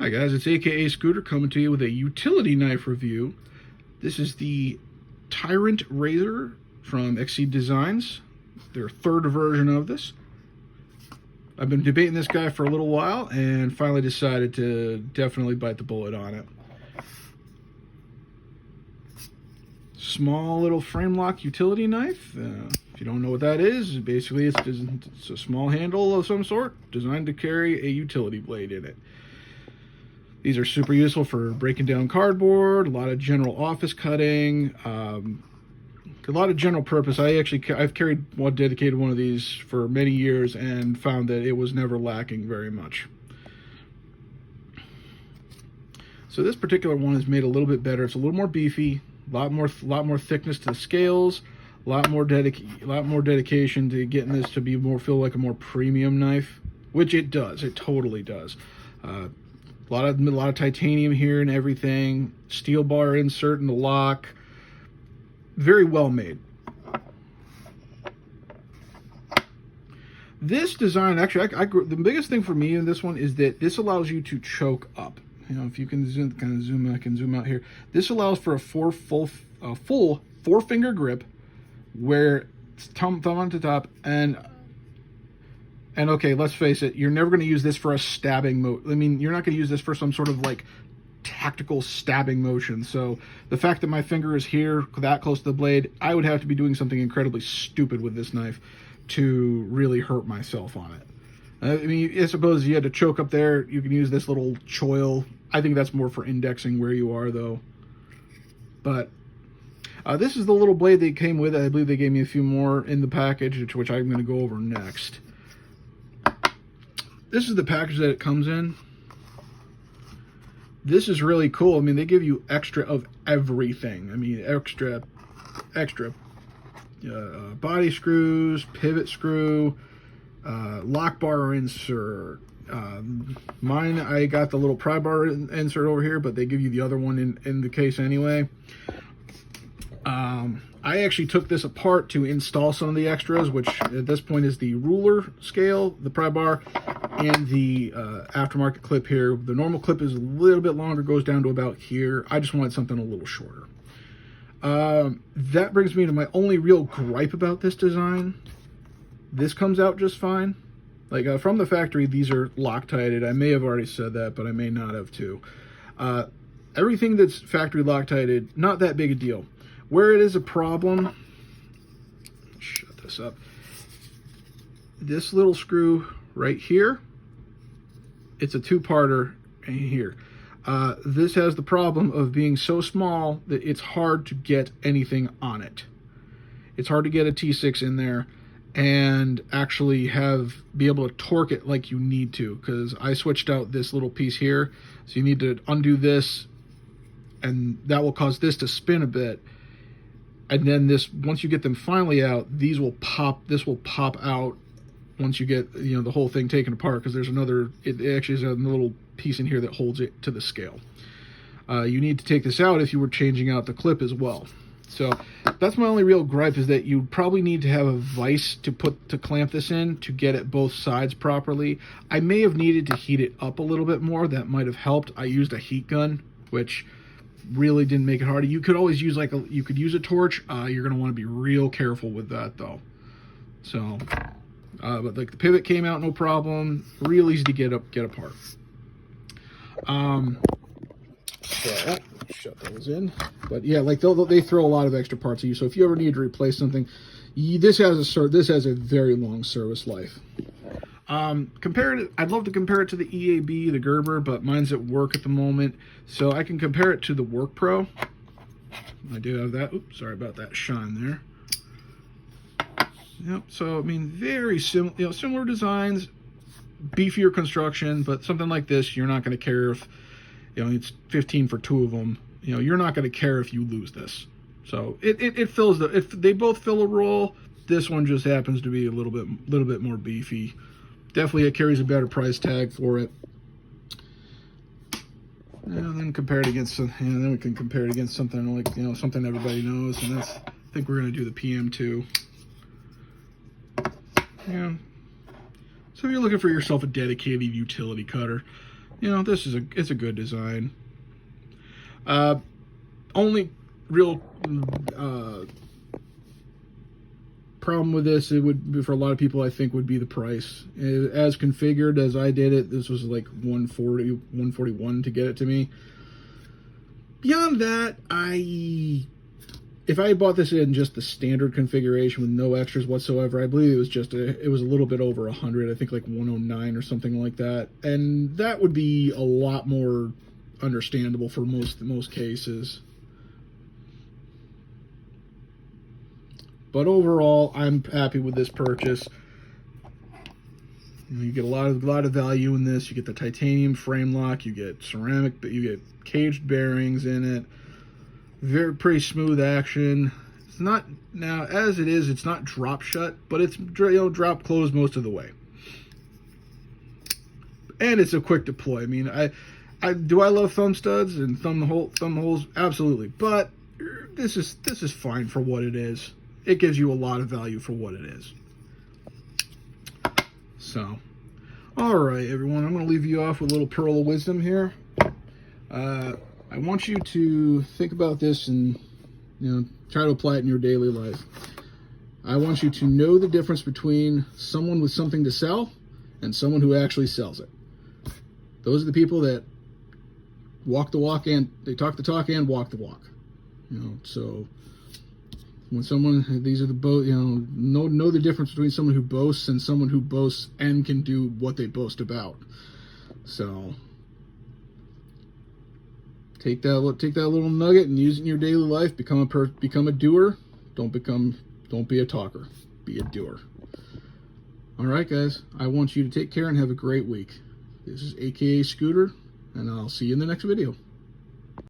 Hi guys, it's AKA Scooter coming to you with a utility knife review. This is the Tirant razor from XC Designs, their third version of this. I've been debating this guy for a little while and finally decided to definitely bite the bullet on it. Small little frame lock utility knife. If you don't know what that is, basically it's a small handle of some sort designed to carry a utility blade in it. These are super useful for breaking down cardboard, a lot of general office cutting, a lot of general purpose. I've carried dedicated one of these for many years and found that it was never lacking very much. So this particular one is made a little bit better. It's a little more beefy, a lot more thickness to the scales, a lot more dedication to getting this to be feel like a more premium knife, which it does. It totally does. A lot of titanium here and everything. Steel bar insert in the lock. Very well made. This design, actually, the biggest thing for me in this one is that this allows you to choke up. You know, if you can zoom, I can zoom out here. This allows for a full four-finger grip, where it's thumb on the top and okay, let's face it, you're never going to use this for a stabbing I mean, you're not going to use this for some sort of like tactical stabbing motion. So the fact that my finger is here, that close to the blade, I would have to be doing something incredibly stupid with this knife to really hurt myself on it. I mean, I suppose you had to choke up there, you can use this little choil. I think that's more for indexing where you are, though. But this is the little blade they came with. I believe they gave me a few more in the package, which I'm going to go over next. This is the package that it comes in. This is really cool. I mean, they give you extra of everything. I mean, extra body screws, pivot screw, lock bar insert. Mine, I got the little pry bar insert over here, but they give you the other one in the case anyway. I actually took this apart to install some of the extras, which at this point is the ruler scale, the pry bar, and the aftermarket clip here. The normal clip is a little bit longer, goes down to about here. I just wanted something a little shorter. That brings me to my only real gripe about this design. This comes out just fine. Like from the factory, these are Loctited. I may have already said that, but I may not have too. Everything that's factory Loctited, not that big a deal. Where it is a problem, shut this up, this little screw right here, it's a two-parter in here. This has the problem of being so small that it's hard to get anything on it. It's hard to get a T6 in there and actually be able to torque it like you need to, because I switched out this little piece here, so you need to undo this, and that will cause this to spin a bit. And then once you get them finally out, this will pop out once you get, you know, the whole thing taken apart, because there's it actually has a little piece in here that holds it to the scale. You need to take this out if you were changing out the clip as well. So that's my only real gripe, is that you probably need to have a vise to clamp this in to get it both sides properly. I may have needed to heat it up a little bit more. That might have helped. I used a heat gun, which really didn't make it hard. You could always use you could use a torch. You're going to want to be real careful with that though. So, but like the pivot came out no problem. Real easy to get apart. So shut those in. But yeah, like they throw a lot of extra parts at you. So if you ever need to replace something, this has a very long service life. I'd love to compare it to the EAB, the Gerber, but mine's at work at the moment, so I can compare it to the Work Pro. I do have that. Oops, sorry about that shine there. Yep. So I mean, very similar designs, beefier construction, but something like this, you're not going to care if, you know, it's 15 for two of them. You know, you're not going to care if you lose this. So it fills they both fill a role. This one just happens to be a little bit more beefy. Definitely, it carries a better price tag for it. And then compare it against, then we can compare it against something like, you know, something everybody knows, and I think we're going to do the PM2. Yeah. So if you're looking for yourself a dedicated utility cutter, you know, it's a good design. Only real problem with this, it would be, for a lot of people, I think, would be the price. As configured as I did it, this was like $140, $141 to get it to me. Beyond that, if I bought this in just the standard configuration with no extras whatsoever, I believe it was a little bit over 100. I think like 109 or something like that, and that would be a lot more understandable for most cases. But overall, I'm happy with this purchase. You get a lot of value in this. You get the titanium frame lock. You get ceramic, but you get caged bearings in it. Pretty smooth action. It's not, now as it is, it's not drop shut, but it's, you know, drop close most of the way. And it's a quick deploy. I mean, do I love thumb studs and thumb holes? Absolutely. But this is fine for what it is. It gives you a lot of value for what it is. So, all right, everyone, I'm going to leave you off with a little pearl of wisdom here. I want you to think about this and, you know, try to apply it in your daily life. I want you to know the difference between someone with something to sell and someone who actually sells it. Those are the people that walk the walk and they talk the talk and walk the walk. You know, so when these are the both, you know the difference between someone who boasts and someone who boasts and can do what they boast about. So take that little nugget and use it in your daily life. Become a doer. Don't be a talker. Be a doer. All right, guys. I want you to take care and have a great week. This is AKA Scooter, and I'll see you in the next video.